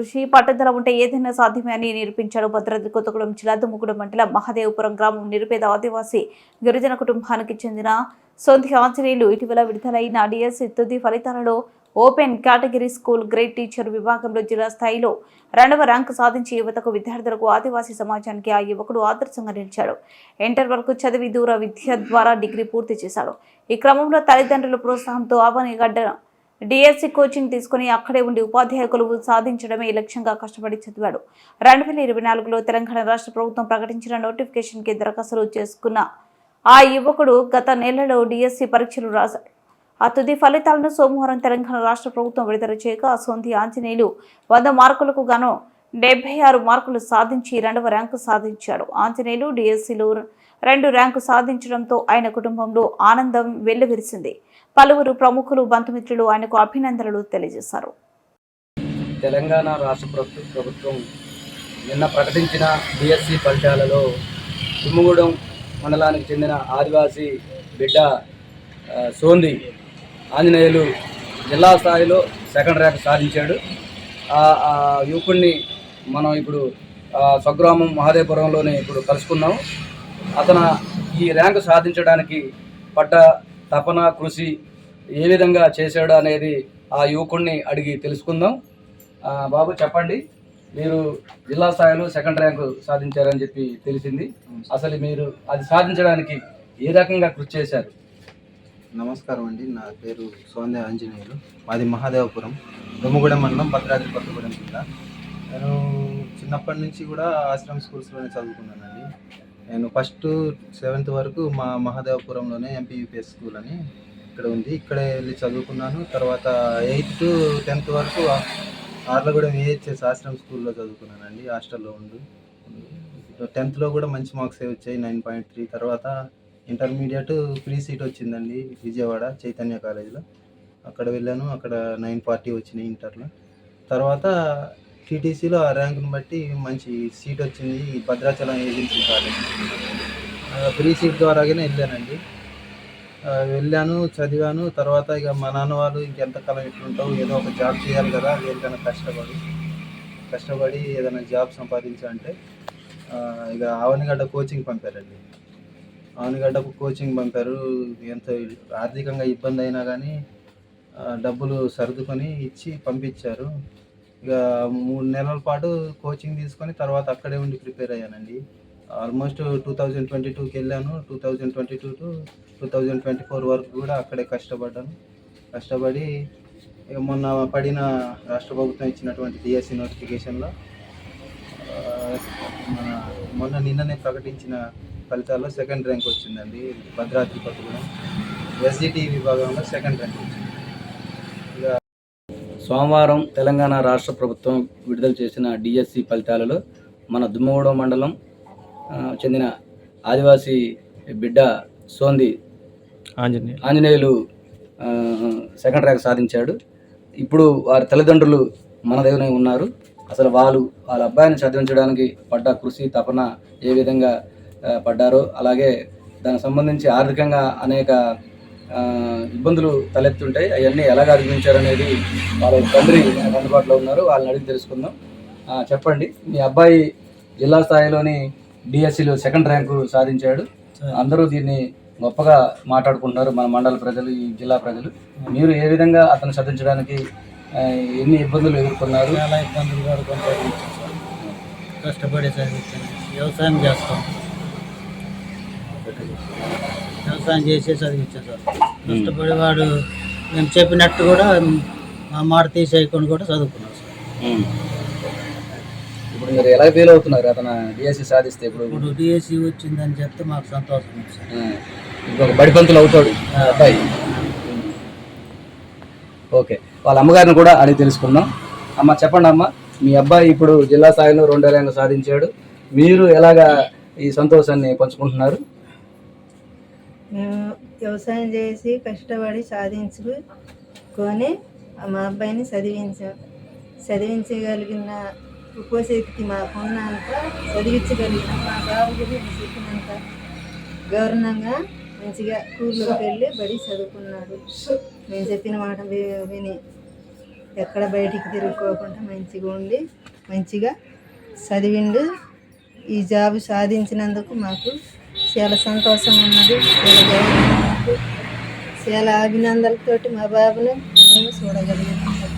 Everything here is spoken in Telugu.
కృషి పట్టుదల ఉంటే ఏదైనా సాధ్యమే అని నిరూపించాడు. భద్రాద్రి కొత్తగూడెం జిల్లా దుమ్ముగూడెం మండలం మహదేవపురం గ్రామం నిరుపేద ఆదివాసీ గిరిజన కుటుంబానికి చెందిన సొంతి ఆంజనేయులు ఇటీవల విడుదలైన డిఎస్సి తుది ఫలితాలలో open category school grade teacher విభాగంలో జిల్లా స్థాయిలో 2వ ర్యాంకు సాధించి యువతకు విద్యార్థులకు ఆదివాసీ సమాజానికి ఆ యువకుడు ఆదర్శంగా నిలిచాడు. ఇంటర్ వరకు చదివి దూర విద్య ద్వారా డిగ్రీ పూర్తి చేశాడు. ఈ క్రమంలో తల్లిదండ్రుల ప్రోత్సాహంతో ఆవనిగడ్డ డిఎస్సి కోచింగ్ తీసుకుని అక్కడే ఉండి ఉపాధ్యాయ కొలువు సాధించడమే లక్ష్యంగా కష్టపడి చదివాడు. 2024లో తెలంగాణ రాష్ట్ర ప్రభుత్వం ప్రకటించిన నోటిఫికేషన్కి దరఖాస్తులు చేసుకున్న ఆ యువకుడు గత నెలలో డిఎస్సి పరీక్షలు రాశాడు. ఆ తుది ఫలితాలను సోమవారం తెలంగాణ రాష్ట్ర ప్రభుత్వం విడుదల చేయగా సొంతి ఆంజనేయులు 100 మార్కులకు గాను 76 మార్కులు సాధించి 2వ ర్యాంకు సాధించాడు. ఆంజనేయులు డిఎస్సిలో 2 ర్యాంకు సాధించడంతో ఆయన కుటుంబంలో ఆనందం వెల్లివిరిసింది. పలువురు ప్రముఖులు బంధుమిత్రులు ఆయనకు అభినందనలు తెలియజేశారు. తెలంగాణ రాష్ట్ర ప్రభుత్వం నిన్న ప్రకటించిన డిఎస్సి ఫలితాలలో దుమ్ముగూడెం మండలానికి చెందిన ఆదివాసీ బిడ్డ సోంది ఆంజనేయులు జిల్లా స్థాయిలో 2వ ర్యాంక్ సాధించాడు. ఆ యువకుడిని మనం ఇప్పుడు స్వగ్రామం మహదేవపురంలోనే ఇప్పుడు కలుసుకున్నాం. అతను ఈ ర్యాంకు సాధించడానికి పడ్డ తపన కృషి ఏ విధంగా చేశాడు అనేది ఆ యువకుడిని అడిగి తెలుసుకుందాం. బాబు చెప్పండి, మీరు జిల్లా స్థాయిలో 2వ ర్యాంకు సాధించారని చెప్పి తెలిసింది. అసలు మీరు అది సాధించడానికి ఏ రకంగా కృషి చేశారు? నమస్కారం అండి, నా పేరు సోందే ఆంజనేయులు. మాది మహాదేవపురం, దుమ్ముగూడెం మండలం, భద్రాద్రి కొత్తగూడెం జిల్లా. నేను చిన్నప్పటి నుంచి కూడా ఆశ్రమ స్కూల్స్లోనే చదువుకున్నానండి. నేను ఫస్ట్ 7th వరకు మా మహాదేవపురంలోనే ఎంపీయూపీఎస్ స్కూల్ అని ఇక్కడ ఉంది, ఇక్కడే వెళ్ళి చదువుకున్నాను. తర్వాత 8th to 10th వరకు ఆర్లగూడెం ఏహెచ్ఎస్ ఆశ్రమ స్కూల్లో చదువుకున్నానండి, హాస్టల్లో ఉండి. 10thలో కూడా మంచి మార్క్స్ వచ్చాయి, 9.3. తర్వాత ఇంటర్మీడియట్ ఫ్రీ సీట్ వచ్చిందండి విజయవాడ చైతన్య కాలేజీలో, అక్కడ వెళ్ళాను. అక్కడ 940 వచ్చినాయి ఇంటర్లో. తర్వాత టీటీసీలో ఆ ర్యాంకును బట్టి మంచి సీట్ వచ్చింది Bhadrachalam agency college. Free seat ద్వారాగానే వెళ్ళానండి. వెళ్ళాను, చదివాను. తర్వాత ఇక మా నాన్న వాళ్ళు ఇంకెంతకాలం ఎట్లుంటావు, ఏదో ఒక జాబ్ చేయాలి కదా, దేనికైనా కష్టపడి ఏదైనా జాబ్ సంపాదించాలంటే ఇక ఆవనిగడ్డ కోచింగ్ పంపారండి. ఆవనిగడ్డకు కోచింగ్ పంపారు. ఎంత ఆర్థికంగా ఇబ్బంది అయినా కానీ డబ్బులు సర్దుకొని ఇచ్చి పంపించారు. ఇక 3 నెలల పాటు కోచింగ్ తీసుకొని తర్వాత అక్కడే ఉండి ప్రిపేర్ అయ్యానండి. ఆల్మోస్ట్ 2022కి వెళ్ళాను. 2022 to 2024 వరకు కూడా అక్కడే కష్టపడి ఇక మొన్న పడిన రాష్ట్ర ప్రభుత్వం ఇచ్చినటువంటి డిఎస్సి నోటిఫికేషన్లో నిన్ననే ప్రకటించిన ఫలితాల్లో 2nd ర్యాంక్ వచ్చిందండి. భద్రాద్రి కొత్తగూడెం ఎస్జిటి విభాగంలో 2nd ర్యాంక్ వచ్చింది. సోమవారం తెలంగాణ రాష్ట్ర ప్రభుత్వం విడుదల చేసిన డిఎస్సి ఫలితాలలో మన దుమ్ముగూడెం మండలం చెందిన ఆదివాసీ బిడ్డ సోంది ఆంజనేయులు 2nd ర్యాంక్ సాధించాడు. ఇప్పుడు వారి తల్లిదండ్రులు మన దగ్గరనే ఉన్నారు. అసలు వాళ్ళ అబ్బాయిని చదివించడానికి పడ్డ కృషి తపన ఏ విధంగా పడ్డారో, అలాగే దానికి సంబంధించి ఆర్థికంగా అనేక ఇబ్బందులు తలెత్తుంటాయి, అవన్నీ ఎలాగ అధిగమించారనేది వాళ్ళ తండ్రి అందుబాటులో ఉన్నారు, వాళ్ళని అడిగి తెలుసుకుందాం. చెప్పండి, మీ అబ్బాయి జిల్లా స్థాయిలోని డిఎస్సిలో 2nd ర్యాంకు సాధించాడు. అందరూ దీన్ని గొప్పగా మాట్లాడుకుంటున్నారు, మన మండల ప్రజలు, ఈ జిల్లా ప్రజలు. మీరు ఏ విధంగా అతను చదివించడానికి ఎన్ని ఇబ్బందులు ఎదుర్కొన్నారు? చాలా ఇబ్బందులు పడుకుంటారు, కష్టపడి చదివించాను. వ్యవసాయం చేస్తాం, వ్యవసాయం చేసే చదివించాను సార్. కష్టపడి వాడు మేము చెప్పినట్టు కూడా మా మాట తీసేయకుండా కూడా చదువుకున్నాం సార్. ఇప్పుడు మీరు ఎలా ఫీల్ అవుతున్నారు అతను డిఎస్సి సాధిస్తే? ఇప్పుడు డిఎస్సి వచ్చిందని చెప్తే మాకు సంతోషం ఉంది సార్. ఇప్పుడు బడిపంతులు అవుతాడు అబ్బాయి. ఓకే, వాళ్ళ అమ్మగారిని కూడా అడిగి తెలుసుకుందాం. అమ్మ చెప్పండి అమ్మ, మీ అబ్బాయి ఇప్పుడు జిల్లా స్థాయిలో 2వ ర్యాంకు సాధించాడు, మీరు ఎలాగా ఈ సంతోషాన్ని పంచుకుంటున్నారు? మేము వ్యవసాయం చేసి కష్టపడి సాధించుకొని మా అబ్బాయిని చదివించగలిగిన ఉపశక్తి మాకున్నంత చదివించగలిగిన మా బాబు గురించి చెప్పినంత గౌరవంగా మంచిగా స్కూల్లోకి వెళ్ళి బడి చదువుకున్నాడు. మేము చెప్పిన మాట విని ఎక్కడ బయటికి తిరుగుకోకుండా మంచిగా ఉండి మంచిగా చదివిండు. ఈ జాబ్ సాధించినందుకు మాకు చాలా సంతోషం ఉన్నది, చాలా గౌరవం ఉన్నది, చాలా అభినందనలతోటి మా బాబును మేము చూడగలిగాము.